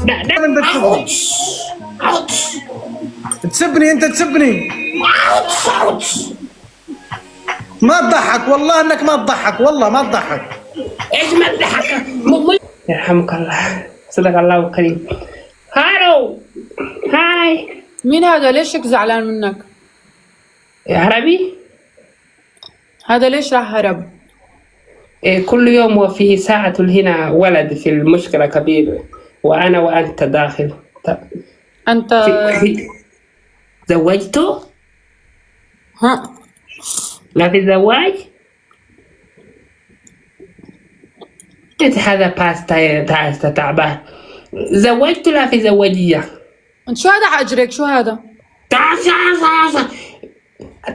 انت تسبني انت تسبني. ما تضحك والله انك ما تضحك، والله ما تضحك. ايش ما تضحك؟ يرحمك الله، صدق الله الكريم. هالو هاي، مين هذا؟ ليش هيك زعلان منك؟ عربي؟ هذا ليش راح هرب؟ كل يوم وفي ساعة هنا ولد في المشكلة كبير، وأنا وأنت داخل. انت زوجته؟ ها؟ لا في زواج؟ هذا باستا تعبان. زوجته لا في زوجية. انت شو هذا حاجرك؟ شو هذا؟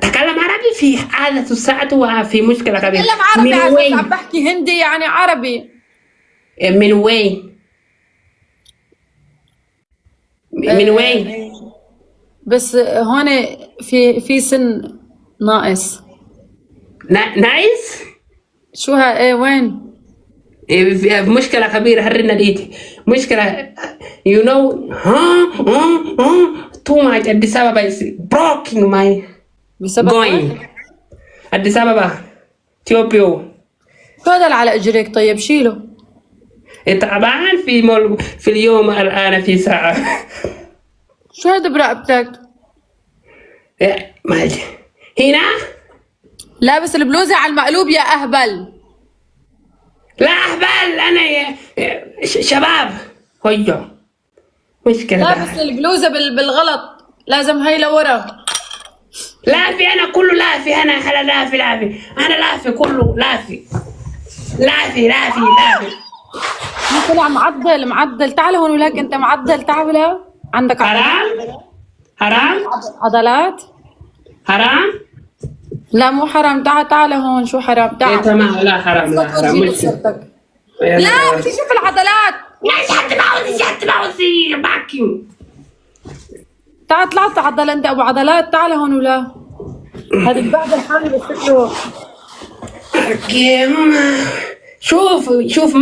تكلم عربي في هذا الساعة وفي مشكلة كبيرة. تكلم عربي، من وين؟ عم بحكي هندي يعني عربي. من وين؟ من وين؟ بس هون في سن ناقص. نايس؟ شو ايه وين؟ مشكلة كبيرة هرنا ليتي مشكلة you know too much Addis Ababa is blocking my بسبب going Addis Ababa Ethiopia. شو هذا اللي على اجريك؟ طيب شيله. تعبان في اليوم الآن في ساعة. شو هذا برقبتك؟ مالي هنا لابس البلوزة على المقلوب يا اهبل. لا أهبل أنا شباب هيو مشكلة. لابس البلوزة بالغلط، لازم هاي لورا. لافي أنا كله لافي، أنا حلا لافي أنا لافي كله لافي. طلع معدل. تعال هون ولك انت معدل. تعال ولا عندك حرام عضلات. حرام لا مو حرام. تعال هون. شو حرام؟ تعال. تمام. لا حرام مش لا بدي اشوف العضلات. لا عاوزي باكيو. تعال طلعت عضلة انت ابو عضلات. تعال هون ولا هذا بعد الحالي بس له. شوف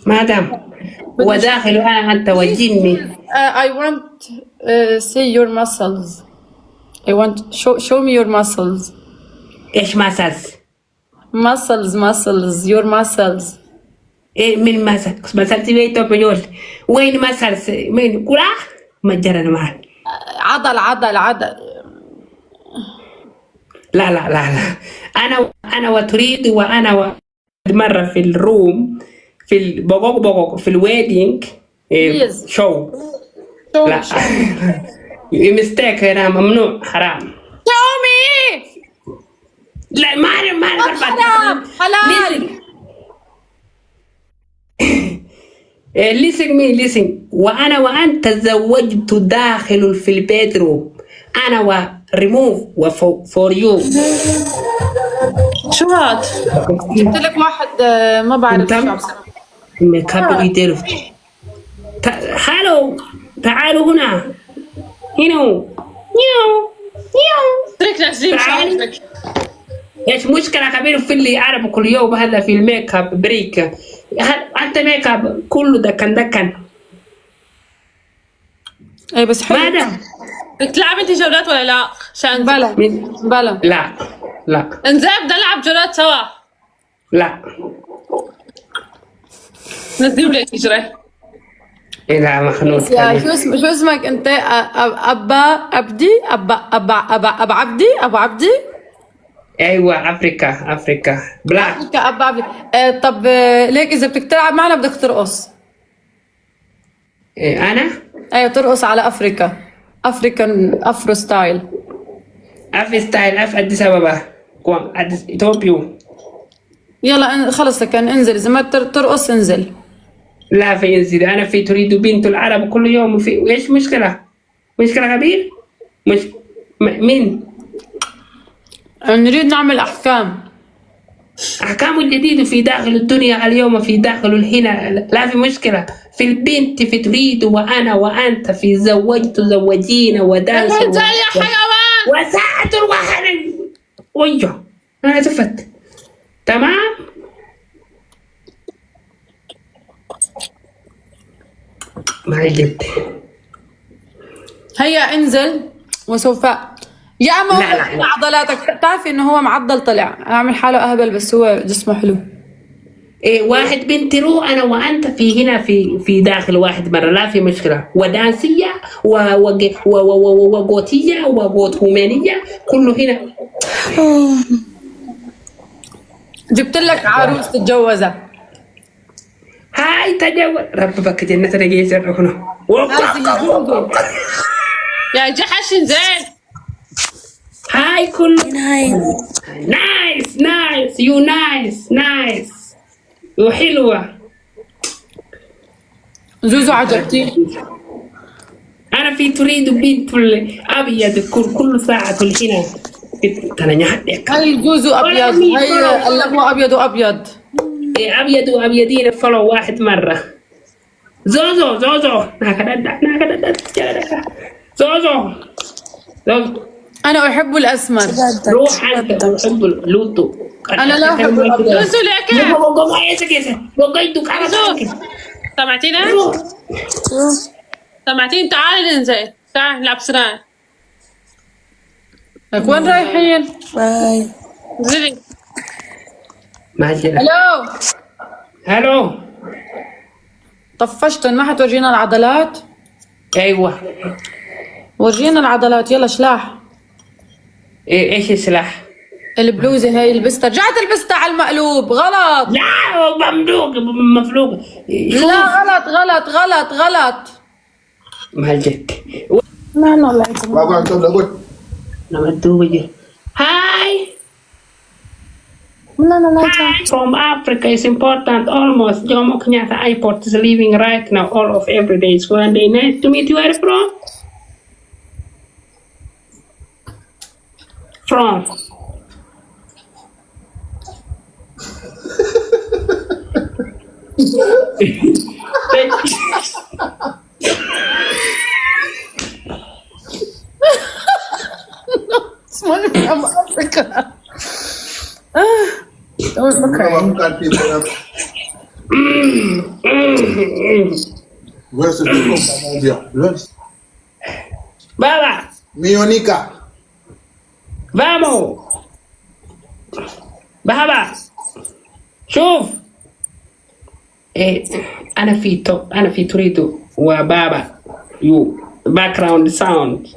مادام وداخل أنت وجني. I want see your muscles. I want show me your muscles. إيش muscles your muscles. إيه من مسلز بيتو بيقول وين مسلز من كلا مجرد معك عضل. لا أنا وتريد وأنا مرة في الروم في البوغوغ في الويدينج شو. لا مستيك هنا ممنوع حرام. شومي. لا ما حرام حلال. listen وأنا وأنت تزوجت داخل في البيدروم أنا وريموف for you. شو هاد؟ جبت لك واحد ما بعرف شو عم ميك اب يدير. هالو تعالوا هنا نيو ترك نسيم شعرك. ايش مشكلة كبيرة في اللي أعرف كل يوم هذا في الميك اب بريك. أنت ميك اب كله دكن. اي بس حلو. ماذا؟ بدك تلعب انت جولات ولا لا؟ عشان بلا لا انزين بدنا نلعب جولات سوا. لا نزيب لك تجري. لا مخنوق. شو اسمك انت؟ ابو عبدي. ايوه افريكا بلاك. ابا عبدي. طب ليك اذا بدك تلعب معنا بدك ترقص. انا ايوه ترقص على افريكان افرو ستايل. أديس أبابا إثيوبيا. يلا خلص لك انزل. اذا ما ترقص انزل. لا في ينزل. أنا في تريد بنت العرب كل يوم في إيش مشكلة كبير مش مين نريد نعمل أحكام جديدة في داخل الدنيا اليوم في داخل هنا. لا في مشكلة في البنت في تريد وأنا وأنت في زوجينا ودانس انت يا حيوان وساعة الواحد ويا أنا زفت تمام. ما جد. هيا انزل وسوف يا اما لا، لا. عضلاتك. تعرفي انه هو معضل طلع اعمل حاله اهبل بس هو جسمه حلو. إيه واحد بنتي روح انا وانت في هنا في داخل واحد مرة لا في مشكلة ودانسية وغوتية وغوتومانية كله هنا. جبت لك عروس تتجوزها. هاي تجاوز ربك جنة رجيس هنا. يا جحش زين. هاي كله نايس يو نايس يو حلوة. زوزو عجبتي. أنا في تريد بنت أبيض كل ساعة كل هنا تنجحك. هاي زوزو ابيض. هاي اللمو ابيض وابيض. أبيض وأبيضين فلو واحد مرة. زوزو ناكدد زوزو انا احب الاسمر. روح أنت أحب لوتو. انا لا احب الابيض. زوزو ليك. سمعتينا؟ سمعتين؟ تعالي ننزل. تعالي نلعب سنان. لك وين رايحين؟ باي. انزلي. ما جرى. هلو هلو طفشتن ما حتورجينا العضلات؟ أيوة. ورجينا العضلات يلا شلاح. إيش السلاح؟ البلوزة هاي لبستها. رجعت لبستها على المقلوب. غلط. لا مفلوق. لا غلط. ما جد. بابا انت لابد. لما تدوبي. Hi. Hi from Africa is important. Almost Jomo Kenyatta Airport is leaving right now. All of every day is one day. Nice to meet you. Where from? From. I'm Africa. Where's the people from India? Yes. Baba, Mionica. vamos. Baba, شوف. أنا في تريد وبابا you background sound.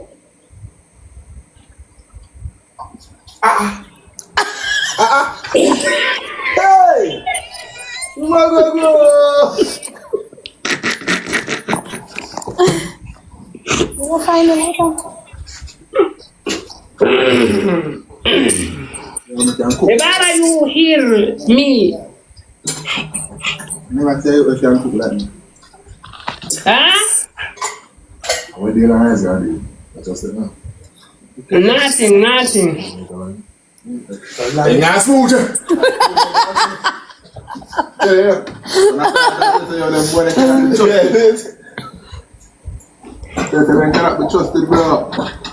Hey! Magago! Baba, you hear me? Never tell you if you're cook like me. Huh? What do you guys do? I just said no. Nothing. Hey, now smooth. Yeah. They cannot be trusted, bro.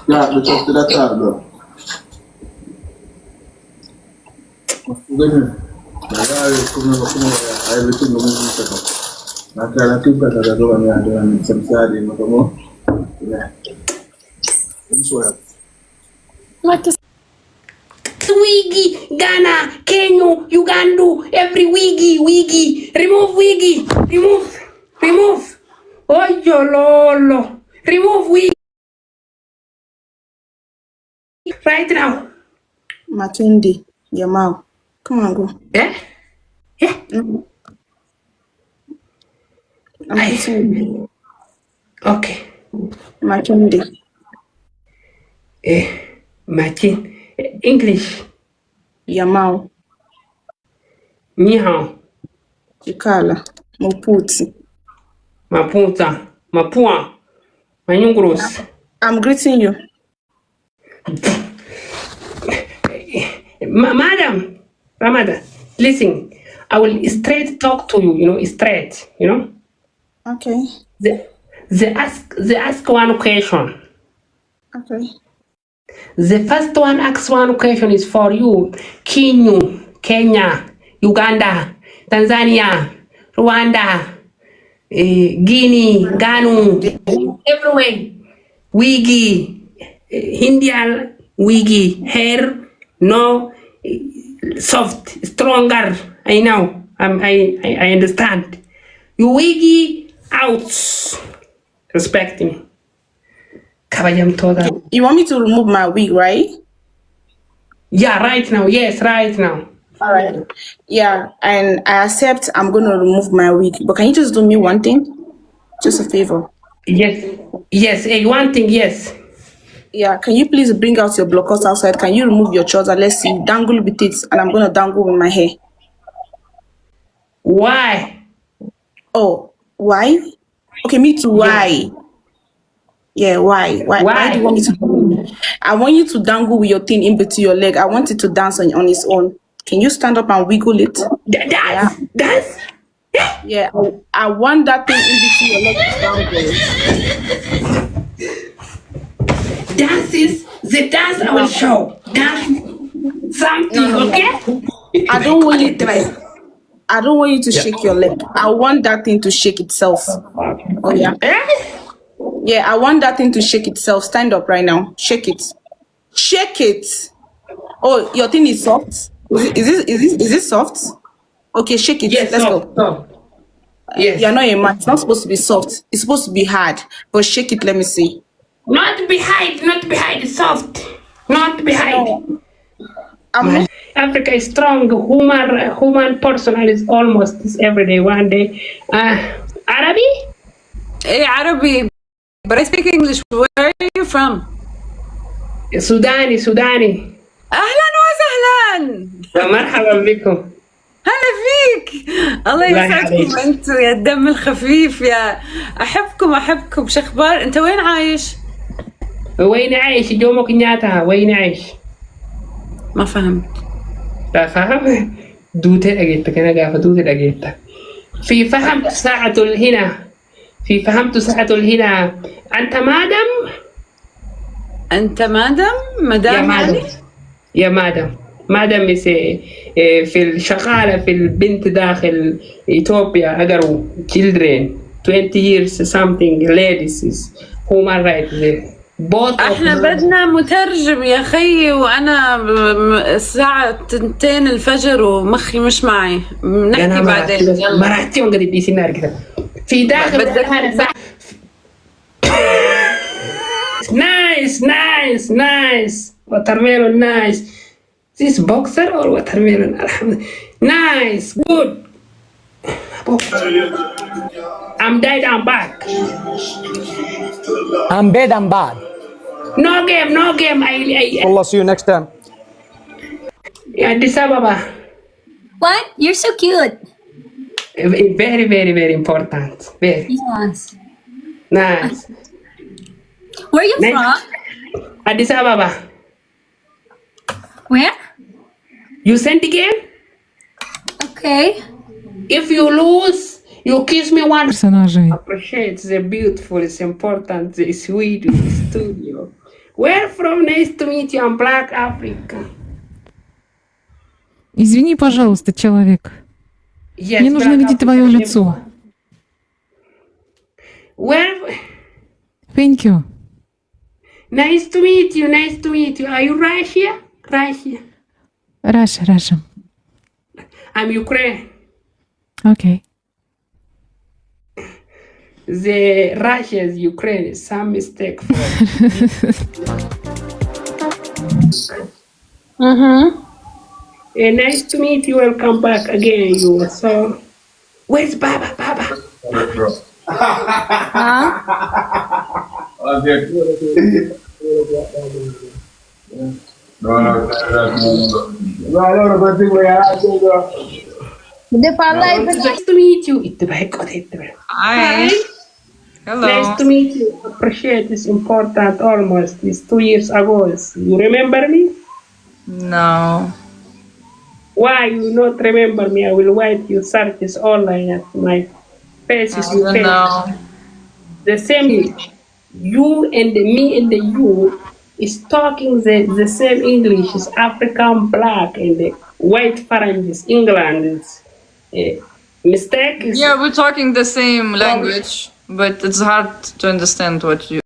Cannot be trusted at all, bro. Everything is set up. Now, I think that I don't want some side in the more. Yeah. Wiggy, Ghana, Kenya, Uganda, every wiggy. Remove wiggy. Remove. Oh, lolo. Remove wiggy. Right now. Matundi, Yamal. Come on, go. Yeah? I'm kissing you. Okay. Matundi. Martin. English. Yamal. Ni hao. Chikala. Moputi. Maputa. Mapua. Manyunguros. I'm greeting you. Madam, Ramada, listen. I will straight talk to you, straight, Okay. They ask one question. Okay. The first one asks one question is for you. Kenya, Uganda, Tanzania, Rwanda, Guinea, Ganu, everywhere. Wigi, India, wigi, hair, no, soft, stronger. I know. I understand. You wigi out. Respect me. Kabayam toda. You want me to remove my wig, right? Yeah, right now. Yes, right now. All right. Yeah, and I accept I'm going to remove my wig. But can you just do me one thing? Just a favor. Yes. One thing, yes. Yeah, can you please bring out your blockers outside? Can you remove your trouser? Let's see. Dangle with it, and I'm going to dangle with my hair. Why? Oh, why? Okay, me too. Why? Yeah, why? Why do you want me to? I want you to dangle with your thing in between your leg. I want it to dance on its own. Can you stand up and wiggle it? That's Yeah, I want that thing in between your legs to dangle. dance is the dance I will show. Dance something, okay? I don't want you to. I don't want you to shake your leg. I want that thing to shake itself. Oh yeah. Yeah, I want that thing to shake itself. Stand up right now. Shake it. Shake it. Oh, your thing is soft. Is it soft? Okay, shake it. Yes, Let's go. go. Yes. You're not a man. It's not supposed to be soft. It's supposed to be hard. But shake it. Let me see. Not behind, soft. Not behind. I'm not. Africa is strong. Human personal is almost this every day, one day. Arabi? Hey, Arabi. But I speak English. Where are you from? سوداني. أهلا وسهلا. مرحبا بكم. هلا فيك. الله يسعدكم انتوا يا الدم الخفيف يا احبكم. شو اخبار؟ انت وين عايش؟ وين عايش؟ جومو كنياتا وين عايش؟ ما فهمت. لا فهم؟ دوتي لقيتك انا قاعد دوتي لقيتك. في فهمت ساعة الهنا. أنت مادام يعني؟ يا مادام في الشغالة في البنت داخل إثيوبيا أقروا children 20 years something ladies is human rights both احنا بدنا مترجم يا خيي وانا الساعة 2 الفجر ومخي مش معي. نحكي بعدين. يلا مرحتي ونقدر بيسي نار كده في داخل nice watermelon nice. This boxer or watermelon? Nice, good. I'm dead, I'm back. I'm bad, I'm bad. No game. Allah, see you next time. Addis Ababa. What? You're so cute. Very important. Very Yes. nice. Where are you Next. from? Addis Ababa. Where? You sent the game? Okay. If you lose, you kiss me one. Персонажей. Appreciate the beautiful, it's important, the sweet studio. Where from? Nice to meet you. I'm Black Africa. Извини, пожалуйста, человек. Yes, Мне нужно Black видеть Africa. твое лицо. Where? Thank you. Nice to meet you. Are you Russia? Russia. I'm Ukraine. Okay. The Russia is Ukraine is some mistake for nice to meet you. Welcome back again. You so where's Baba? Nice to meet you. Hi. Hello. Nice to meet you. Appreciate this important almost this 2 years ago. You remember me? No. Why you not remember me? I will write you search this online at my face is your face. The same you and me and the you is talking the same English is African black and the white Faranges England is Mistake is Yeah, we're talking the same language, but it's hard to understand what you